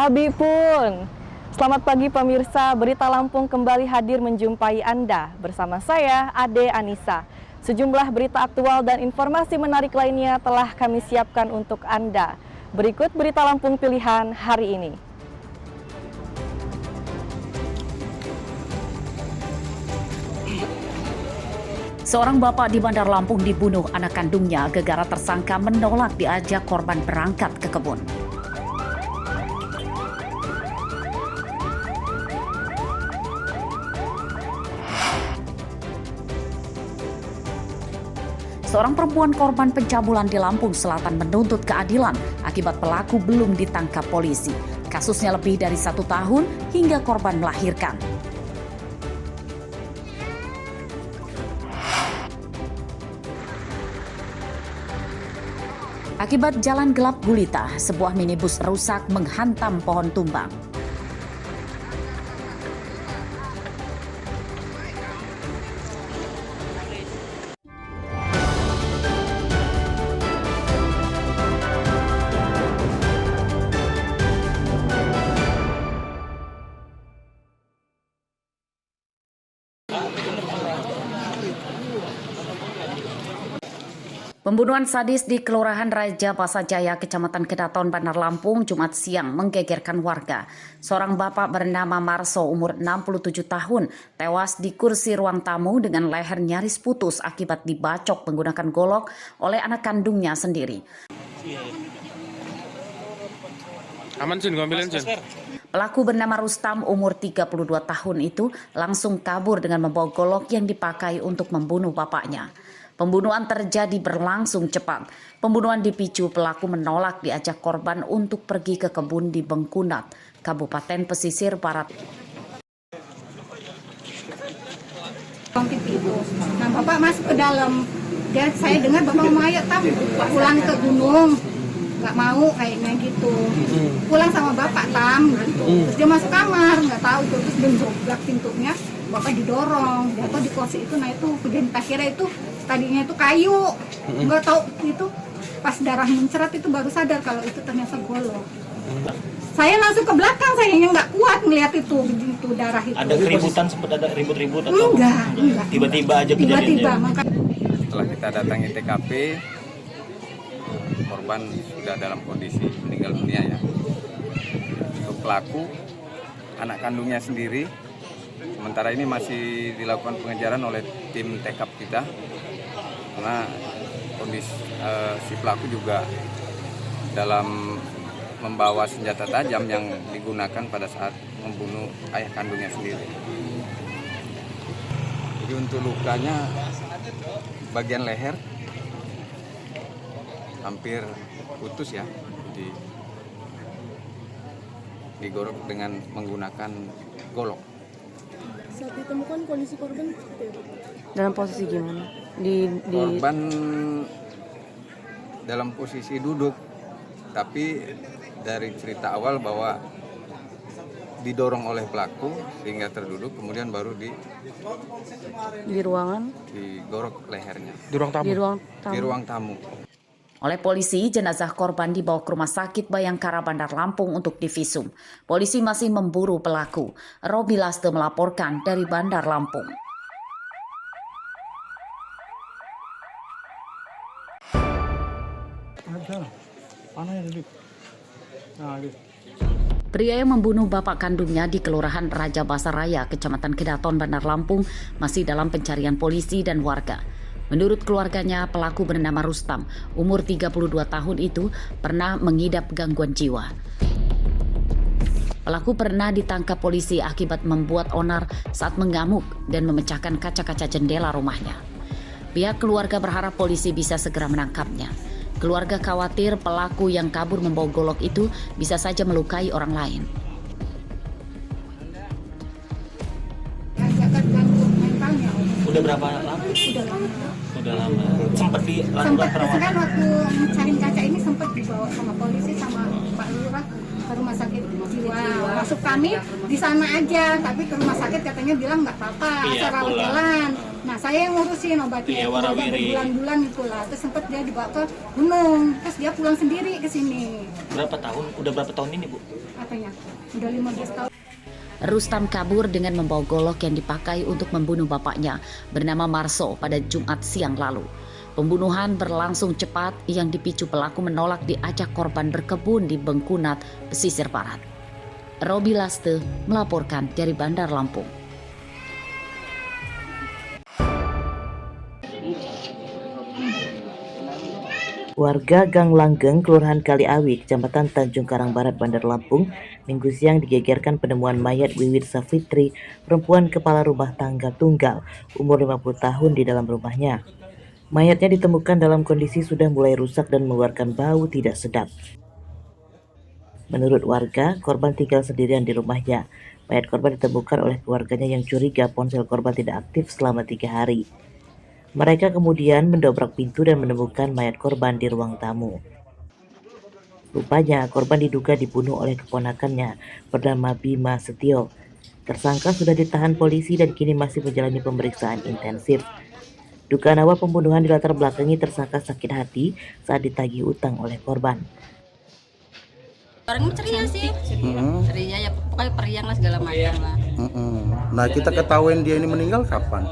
Abi pun. Selamat pagi pemirsa, Berita Lampung kembali hadir menjumpai Anda. Bersama saya, Ade Anissa. Sejumlah berita aktual dan informasi menarik lainnya telah kami siapkan untuk Anda. Berikut Berita Lampung pilihan hari ini. Seorang bapak di Bandar Lampung dibunuh anak kandungnya gara-gara tersangka menolak diajak korban berangkat ke kebun. Seorang perempuan korban pencabulan di Lampung Selatan menuntut keadilan akibat pelaku belum ditangkap polisi. Kasusnya lebih dari 1 tahun hingga korban melahirkan. Akibat jalan gelap gulita, sebuah minibus rusak menghantam pohon tumbang. Pembunuhan sadis di Kelurahan Raja Pasajaya, Kecamatan Kedaton, Bandar Lampung, Jumat siang menggegerkan warga. Seorang bapak bernama Marso, umur 67 tahun, tewas di kursi ruang tamu dengan leher nyaris putus akibat dibacok menggunakan golok oleh anak kandungnya sendiri. Aman Jin, ambilin Jin. Pelaku bernama Rustam, umur 32 tahun itu langsung kabur dengan membawa golok yang dipakai untuk membunuh bapaknya. Pembunuhan terjadi berlangsung cepat. Pembunuhan dipicu pelaku menolak diajak korban untuk pergi ke kebun di Bengkunat, Kabupaten Pesisir Barat. Nah, Bapak masuk ke dalam. Saya dengar Bapak mau ayo pulang ke gunung. Nggak mau kayaknya gitu. Pulang sama Bapak gitu. Terus dia masuk kamar, nggak tahu itu. Terus dia dobrak pintunya. Bapak didorong, jatuh di kursi itu. Nah itu kejadian akhirnya itu tadinya itu kayu, nggak tahu itu pas darah mencerat itu baru sadar kalau itu ternyata golok. Saya langsung ke belakang, sayangnya nggak kuat melihat itu begitu darah itu. Ada keributan, sempat ada ribut-ribut atau enggak. Tiba-tiba aja kejadiannya. Setelah kita datangi TKP, korban sudah dalam kondisi meninggal dunia ya. Untuk pelaku, anak kandungnya sendiri, sementara ini masih dilakukan pengejaran oleh tim TKP kita. Karena kondisi si pelaku juga dalam membawa senjata tajam yang digunakan pada saat membunuh ayah kandungnya sendiri. Jadi untuk lukanya bagian leher hampir putus ya, jadi digorok dengan menggunakan golok. Saat ditemukan kondisi korban seperti apa? Dalam posisi gimana? Korban dalam posisi duduk, tapi dari cerita awal bahwa didorong oleh pelaku sehingga terduduk, kemudian baru di ruangan, digorok lehernya. Di ruang tamu? Di ruang tamu. Oleh polisi, jenazah korban dibawa ke Rumah Sakit Bayangkara Bandar Lampung untuk divisum. Polisi masih memburu pelaku. Robi Laste melaporkan dari Bandar Lampung. Pria yang membunuh bapak kandungnya di Kelurahan Raja Basaraya, Kecamatan Kedaton, Bandar Lampung masih dalam pencarian polisi dan warga. Menurut keluarganya, pelaku bernama Rustam, umur 32 tahun itu pernah mengidap gangguan jiwa. Pelaku pernah ditangkap polisi akibat membuat onar saat mengamuk dan memecahkan kaca-kaca jendela rumahnya. Pihak keluarga berharap polisi bisa segera menangkapnya. Keluarga khawatir pelaku yang kabur membawa golok itu bisa saja melukai orang lain. Udah berapa lama? Udah lama. Sempat dilakukan perawatan. Kan waktu mencari kaca ini sempat dibawa sama polisi sama Pak Lurah ke rumah sakit jiwa. Masuk kami di sana aja, tapi ke rumah sakit katanya bilang nggak apa-apa, asal rawat jalan. Nah saya yang ngurusin obatnya, bulan-bulan itulah. Terus sempat dia dibawa ke gunung, terus dia pulang sendiri ke sini. Berapa tahun? Udah berapa tahun ini Bu? Apanya? Udah 15 tahun. Rustam kabur dengan membawa golok yang dipakai untuk membunuh bapaknya bernama Marso pada Jumat siang lalu. Pembunuhan berlangsung cepat yang dipicu pelaku menolak diajak korban berkebun di Bengkunat, pesisir barat. Robi Laste melaporkan dari Bandar Lampung. Warga Gang Langgeng, Kelurahan Kaliawi, Kecamatan Tanjung Karang Barat, Bandar Lampung, Minggu siang digegerkan penemuan mayat Wiwit Safitri, perempuan kepala rumah tangga tunggal, umur 50 tahun di dalam rumahnya. Mayatnya ditemukan dalam kondisi sudah mulai rusak dan mengeluarkan bau tidak sedap. Menurut warga, korban tinggal sendirian di rumahnya. Mayat korban ditemukan oleh keluarganya yang curiga ponsel korban tidak aktif selama 3 hari. Mereka kemudian mendobrak pintu dan menemukan mayat korban di ruang tamu. Rupanya korban diduga dibunuh oleh keponakannya bernama Bima Setio. Tersangka sudah ditahan polisi dan kini masih menjalani pemeriksaan intensif. Dugaan awal pembunuhan dilatar belakangi tersangka sakit hati saat ditagih utang oleh korban. Orangnya ceria sih, ceria ya pokoknya periang lah segala macam lah. Nah kita ketahuin dia ini meninggal kapan?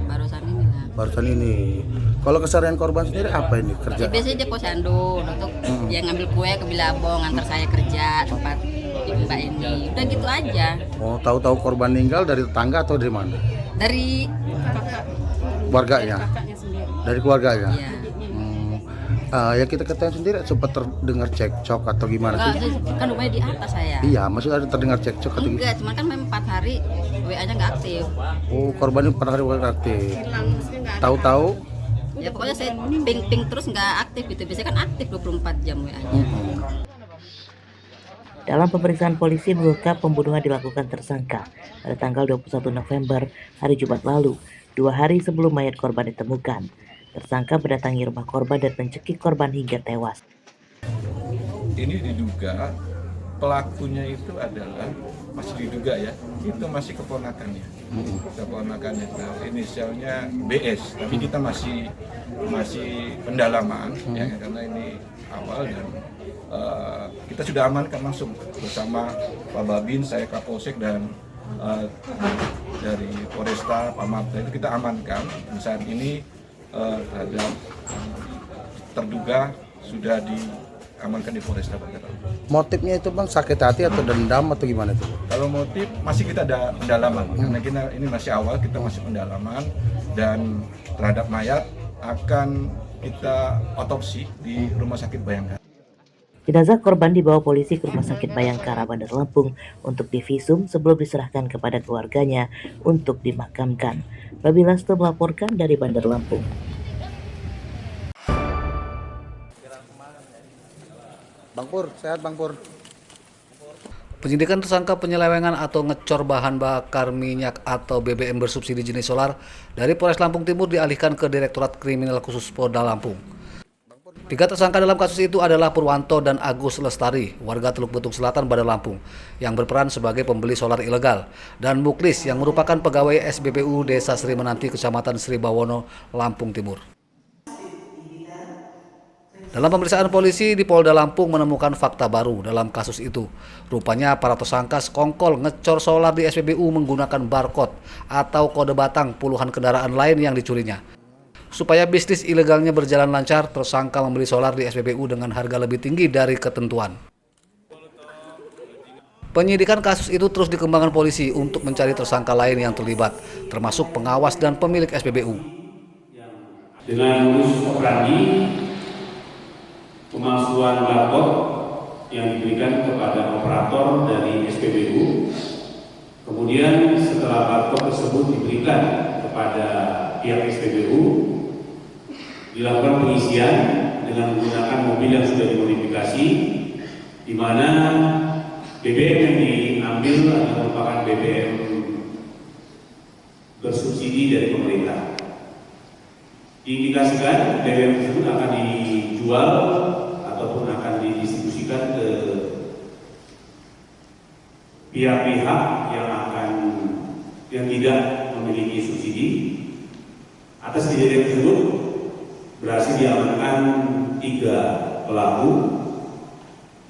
Barusan ini lah. Barusan ini. Kalau keseharian korban sendiri apa ini kerja? Ya, biasanya dia posyandu untuk dia ngambil kue ke Bilabong, antar saya kerja tempat ibu mbak ini. Udah gitu aja. Oh tahu-tahu korban meninggal dari tetangga atau dari mana? Dari Warganya? Dari keluarganya? ya. Ya kita ketahui sendiri sempat terdengar cekcok atau gimana sih? Kan rumahnya di atas saya. Iya, maksudnya ada terdengar cekcok atau Enggak, cuma kan memang 4 hari WA-nya nggak aktif. Oh, korban ini 4 hari nggak aktif. Tahu-tahu? Ya pokoknya saya ping terus nggak aktif gitu. Biasanya kan aktif 24 jam WA-nya. Dalam pemeriksaan polisi mengungkap pembunuhan dilakukan tersangka pada tanggal 21 November, hari Jumat lalu, 2 hari sebelum mayat korban ditemukan. Tersangka mendatangi rumah korban dan mencekik korban hingga tewas. Ini diduga pelakunya itu adalah, masih diduga ya, itu masih keponakannya. Nah, inisialnya BS, tapi kita masih pendalaman ya, karena ini awal dan kita sudah amankan langsung bersama Pak Babin, saya Kapolsek dan dari Polresta Pamabda itu kita amankan. Saat ini terhadap terduga sudah diamankan di Polresta Bandar Lampung. Motifnya itu bang sakit hati atau dendam atau gimana itu? Kalau motif masih kita ada pendalaman karena kita ini masih awal, kita masih pendalaman dan terhadap mayat akan kita otopsi di Rumah Sakit Bayangkara. Jenazah korban dibawa polisi ke Rumah Sakit Bayangkara Bandar Lampung untuk divisum sebelum diserahkan kepada keluarganya untuk dimakamkan. Robi Laste melaporkan dari Bandar Lampung. Bang Pur, sehat Bang Pur. Penyidikan tersangka penyelewengan atau ngecor bahan bakar minyak atau BBM bersubsidi jenis solar dari Polres Lampung Timur dialihkan ke Direktorat Kriminal Khusus Polda Lampung. 3 tersangka dalam kasus itu adalah Purwanto dan Agus Lestari, warga Teluk Betung Selatan, Bandar Lampung, yang berperan sebagai pembeli solar ilegal, dan Muklis yang merupakan pegawai SBPU Desa Sri Menanti, Kecamatan Sri Bawono, Lampung Timur. Dalam pemeriksaan polisi di Polda Lampung menemukan fakta baru dalam kasus itu. Rupanya para tersangka sekongkol ngecor solar di SPBU menggunakan barcode atau kode batang puluhan kendaraan lain yang dicurinya. Supaya bisnis ilegalnya berjalan lancar, tersangka membeli solar di SPBU dengan harga lebih tinggi dari ketentuan. Penyidikan kasus itu terus dikembangkan polisi untuk mencari tersangka lain yang terlibat, termasuk pengawas dan pemilik SPBU. Dengan modus operandi pemalsuan barcode yang diberikan kepada operator dari SPBU, kemudian setelah barcode tersebut diberikan kepada pihak SPBU, dilakukan pengisian dengan menggunakan mobil yang sudah dimodifikasi, di mana BBM yang diambil adalah merupakan BBM bersubsidi dari pemerintah. Diindikasikan BBM tersebut akan dijual ataupun akan didistribusikan ke pihak-pihak yang tidak memiliki subsidi. Atas kejadian tersebut berhasil diamankan 3 pelaku,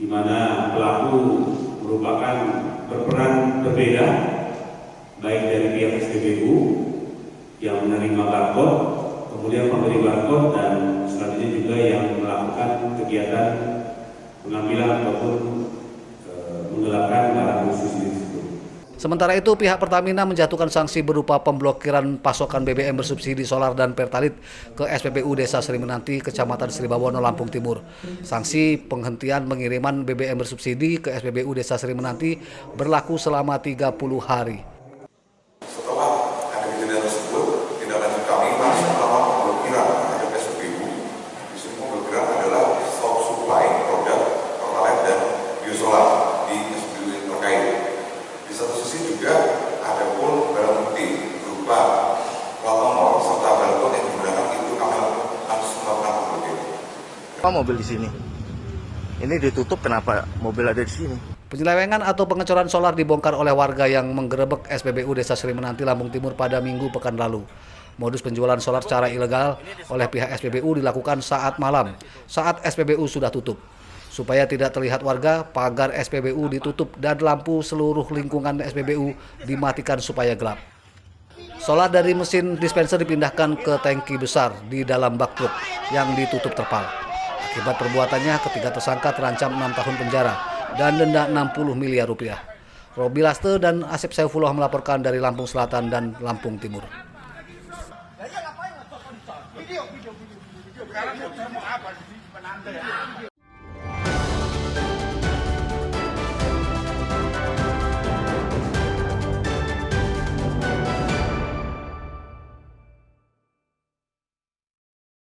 di mana pelaku merupakan berperan berbeda, baik dari pihak SPBU yang menerima barcode, kemudian pemberi barcode, dan selanjutnya juga yang melakukan kegiatan pengambilan ataupun menggelapkan barang bersubsidi tersebut. Sementara itu, pihak Pertamina menjatuhkan sanksi berupa pemblokiran pasokan BBM bersubsidi solar dan Pertalite ke SPBU Desa Sri Menanti, Kecamatan Sri Bawono, Lampung Timur. Sanksi penghentian pengiriman BBM bersubsidi ke SPBU Desa Sri Menanti berlaku selama 30 hari. Setelah ada kejadian tersebut, tindak lanjut kami masih melakukan pemblokiran terhadap SPBU. Di sini pemblokiran adalah stop supply produk Pertalite dan biosolar di SPBU terkait. Di satu sisi juga ada pun barang bukti berupa plat nomor serta barcode yang digunakan itu kami langsung melakukan pemblokiran. Apa mobil di sini? Ini ditutup, kenapa mobil ada di sini? Penyelewengan atau pengecoran solar dibongkar oleh warga yang menggerebek SPBU Desa Sri Menanti, Lampung Timur pada Minggu pekan lalu. Modus penjualan solar secara ilegal oleh pihak SPBU dilakukan saat malam, saat SPBU sudah tutup. Supaya tidak terlihat warga, pagar SPBU ditutup dan lampu seluruh lingkungan SPBU dimatikan supaya gelap. Solar dari mesin dispenser dipindahkan ke tangki besar di dalam bak truk yang ditutup terpal. Akibat perbuatannya, ketiga tersangka terancam 6 tahun penjara dan denda 60 miliar rupiah. Robi Laste dan Asep Saifullah melaporkan dari Lampung Selatan dan Lampung Timur.